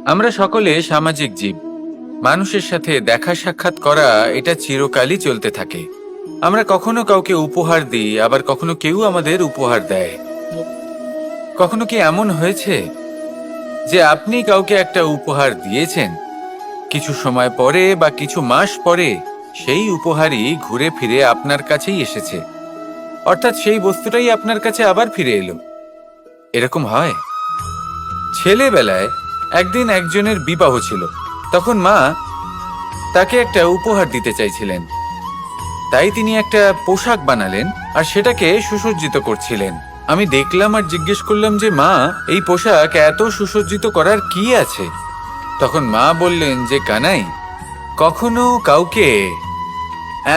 আমরা সকলে সামাজিক জীব। মানুষের সাথে দেখা সাক্ষাৎ করা এটা চিরকালই চলতে থাকে। আমরা কখনো কাউকে উপহার দিই, আবার কখনো কেউ আমাদের উপহার দেয়। কখনো কি এমন হয়েছে যে আপনি কাউকে একটা উপহার দিয়েছেন, কিছু সময় পরে বা কিছু মাস পরে সেই উপহারই ঘুরে ফিরে আপনার কাছেই এসেছে, অর্থাৎ সেই বস্তুটাই আপনার কাছে আবার ফিরে এলো? এরকম হয়। ছেলেবেলায় একদিন একজনের বিবাহ ছিল। তখন মা তাকে একটা উপহার দিতে চাইছিলেন, তাই তিনি একটা পোশাক বানালেন আর সেটাকে সুসজ্জিত করছিলেন। আমি দেখলাম আর জিজ্ঞেস করলাম যে মা, এই পোশাক এত সুসজ্জিত করার কি আছে? তখন মা বললেন যে কানাই, কখনো কাউকে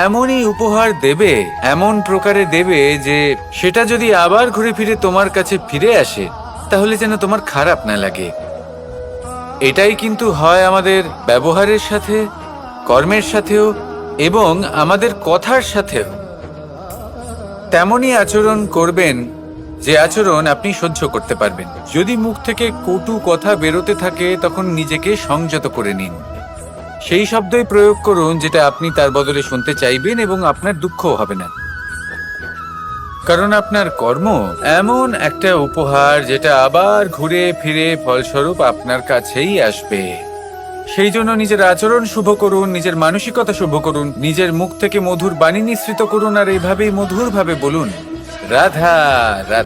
এমনই উপহার দেবে, এমন প্রকারে দেবে যে সেটা যদি আবার ঘুরে ফিরে তোমার কাছে ফিরে আসে তাহলে যেন তোমার খারাপ না লাগে। এটাই কিন্তু হয় আমাদের ব্যবহারের সাথে, কর্মের সাথেও এবং আমাদের কথার সাথেও। তেমনই আচরণ করবেন যে আচরণ আপনি সহ্য করতে পারবেন। যদি মুখ থেকে কটু কথা বেরোতে থাকে তখন নিজেকে সংযত করে নিন। সেই শব্দই প্রয়োগ করুন যেটা আপনি তার বদলে শুনতে চাইবেন এবং আপনার দুঃখও হবে না। কারণ আপনার কর্ম এমন একটা উপহার যেটা আবার ঘুরে ফিরে ফলস্বরূপ আপনার কাছেই আসবে। সেই জন্য নিজের আচরণ শুভ করুন, নিজের মানসিকতা শুভ করুন, নিজের মুখ থেকে মধুর বাণী নিঃসৃত করুন আর এইভাবেই মধুরভাবে বলুন, রাধা রাধা।